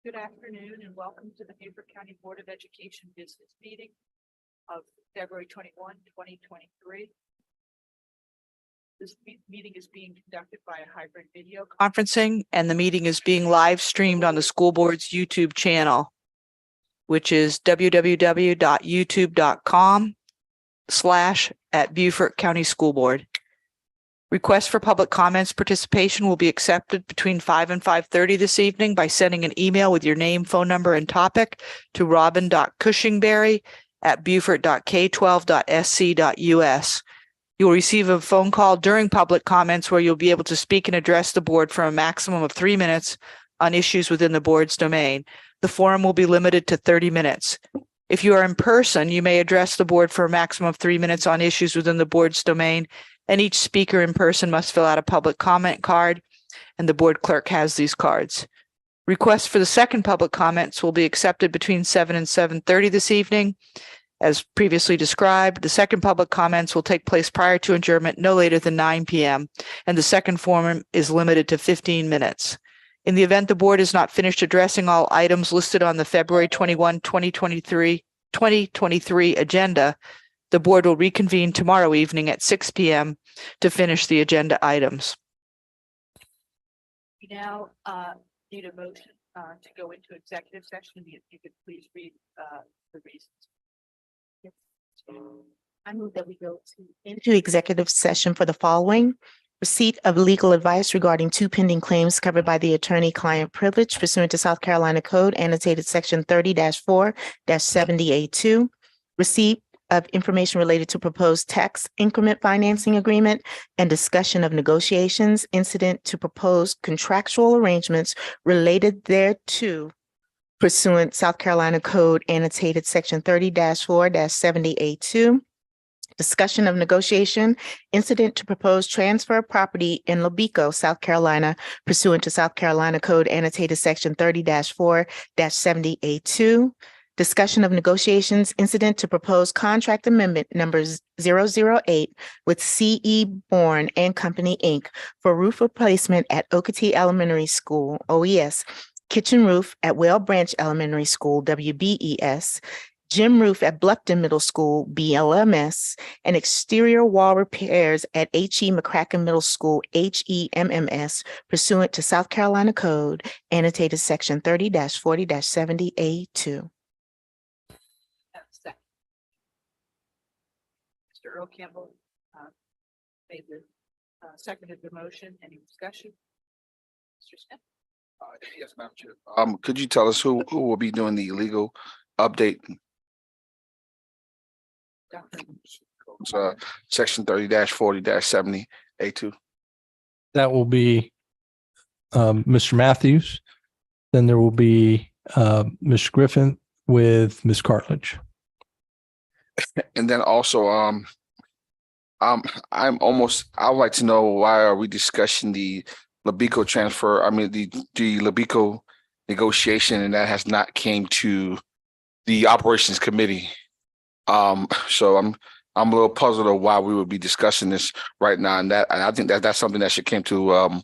Good afternoon and welcome to the Beaufort County Board of Education Business Meeting of February 21, 2023. This meeting is being conducted by a hybrid video conferencing, and the meeting is being live streamed on the school board's YouTube channel, which is www.youtube.com/@Beaufort County School Board. Requests for public comments participation will be accepted between 5 and 5:30 this evening by sending an email with your name, phone number, and topic to robin.cushingberry@beaufort.k12.sc.us. You will receive a phone call during public comments where you'll be able to speak and address the board for a maximum of 3 minutes on issues within the board's domain. The forum will be limited to 30 minutes. If you are in person, you may address the board for a maximum of 3 minutes on issues within the board's domain, and each speaker in person must fill out a public comment card, and the board clerk has these cards. Requests for the second public comments will be accepted between 7 and 7:30 this evening. As previously described, the second public comments will take place prior to adjournment no later than 9 p.m., and the second forum is limited to 15 minutes. In the event the board is not finished addressing all items listed on the February 21, 2023 agenda, the board will reconvene tomorrow evening at 6 p.m. to finish the agenda items. We now need a motion to go into executive session. If you could please read the reasons. I move that we go into executive session for the following: receipt of legal advice regarding two pending claims covered by the attorney-client privilege pursuant to South Carolina Code annotated section 30-4-70A2, receipt of information related to proposed tax increment financing agreement, and discussion of negotiations incident to proposed contractual arrangements related thereto pursuant South Carolina Code annotated section 30-4-70A2, discussion of negotiation incident to proposed transfer of property in Lobico, South Carolina, pursuant to South Carolina Code annotated section 30-4-70A2, discussion of negotiations incident to proposed contract amendment number 008 with C.E. Bourne and Company, Inc. for roof replacement at Okatee Elementary School, OES, kitchen roof at Whale Branch Elementary School, WBES, gym roof at Bluffton Middle School, BLMS, and exterior wall repairs at H.E. McCracken Middle School, HEMMS, pursuant to South Carolina Code, annotated section 30-40-70A2. Mr. Earl Campbell seconded the motion. Any discussion? Mr. Smith? Yes, Madam Chair. Could you tell us who will be doing the legal update? Section 30-40-70A2. That will be Mr. Matthews. Then there will be Ms. Griffin with Ms. Cartledge. And then also, I would like to know, why are we discussing the Lobico transfer? I mean, the Lobico negotiation, and that has not came to the operations committee. So I'm a little puzzled of why we would be discussing this right now, and I think that's something that should came to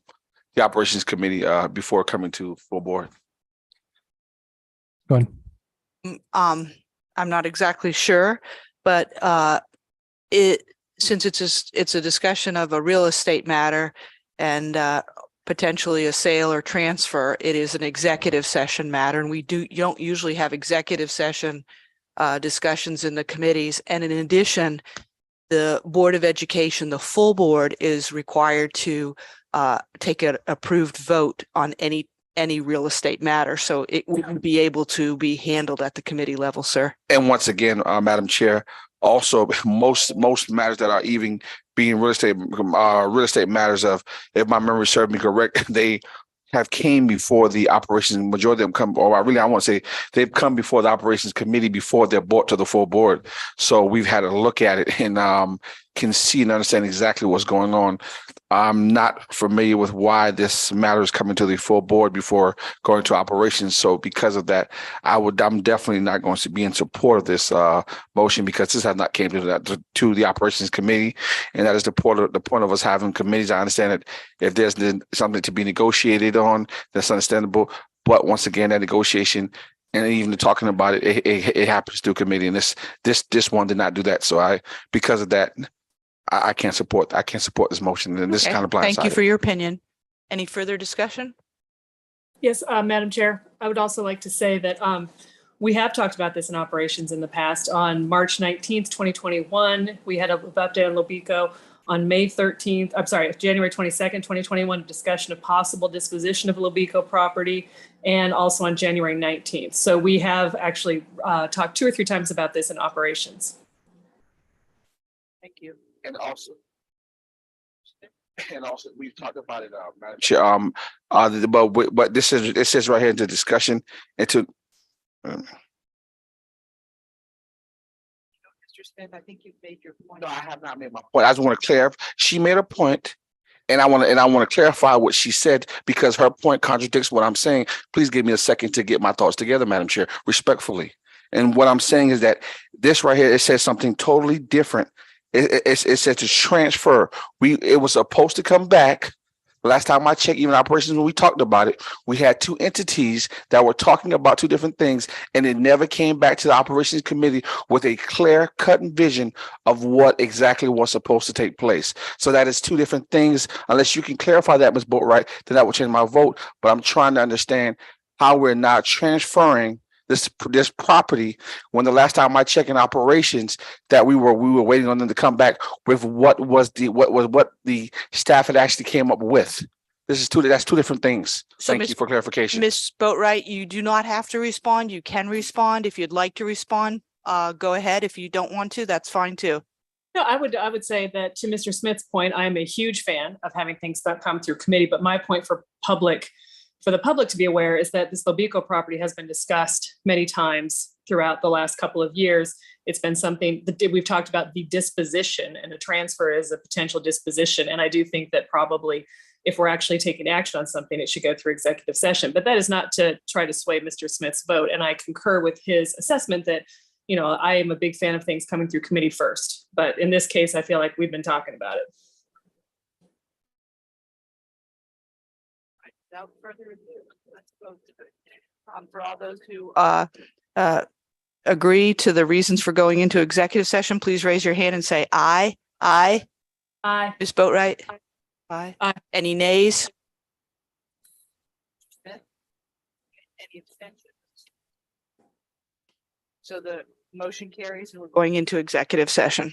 the operations committee before coming to full board. Go ahead. I'm not exactly sure, but since it's a discussion of a real estate matter and potentially a sale or transfer, it is an executive session matter, and you don't usually have executive session discussions in the committees. And in addition, the Board of Education, the full board, is required to take an approved vote on any real estate matter. So it wouldn't be able to be handled at the committee level, sir. And once again, Madam Chair, also most matters that are even being real estate matters of, if my memory serves me correct, they have came before the operations. Majority of them come, or I want to say they've come before the operations committee before they're brought to the full board. So we've had a look at it and can see and understand exactly what's going on. I'm not familiar with why this matter is coming to the full board before going to operations. So because of that, I'm definitely not going to be in support of this motion, because this has not came to the operations committee, and that is the point of us having committees. I understand that if there's something to be negotiated on, that's understandable. But once again, that negotiation and even talking about it happens through committee, and this one did not do that. So because of that, I can't support this motion, and this is Okay, kind of blindsided. thank you for your opinion. Any further discussion? Yes, Madam Chair, I would also like to say that we have talked about this in operations in the past. On March 19th, 2021, we had a update on Lobico. On May 13th, I'm sorry, January 22nd, 2021, a discussion of possible disposition of Lobico property, and also on January 19th. So we have actually talked 2 or 3 times about this in operations. Thank you. And also, we've talked about it, Madam Chair. But this is, it says right here into discussion into. Mr. Smith, I think you've made your point. No, I have not made my point. I just want to clarify. She made a point, and I want to clarify what she said because her point contradicts what I'm saying. Please give me a second to get my thoughts together, Madam Chair, respectfully. And what I'm saying is that this right here, it says something totally different. It says to transfer. It was supposed to come back. Last time I checked, even operations, when we talked about it, we had 2 entities that were talking about 2 different things, and it never came back to the operations committee with a clear cut and vision of what exactly was supposed to take place. So that is 2 different things. Unless you can clarify that, Ms. Boatwright, then that will change my vote. But I'm trying to understand how we're now transferring this property when the last time I checked in operations that we were waiting on them to come back with what the staff had actually came up with. That's 2 different things. So, Thank you for clarification. Ms. Boatwright, you do not have to respond. You can respond. If you'd like to respond, go ahead. If you don't want to, that's fine too. No, I would say that to Mr. Smith's point, I am a huge fan of having things that come through committee, but my point for the public to be aware is that this Lobico property has been discussed many times throughout the last couple of years. It's been something that we've talked about, the disposition, and a transfer is a potential disposition. And I do think that probably if we're actually taking action on something, it should go through executive session. But that is not to try to sway Mr. Smith's vote. And I concur with his assessment that, you know, I am a big fan of things coming through committee first. But in this case, I feel like we've been talking about it. Without further ado, let's vote. For all those who agree to the reasons for going into executive session, please raise your hand and say aye. Aye. Aye. Ms. Boatwright? Aye. Aye. Any nays? Any abstentions? So the motion carries and we're going into executive session.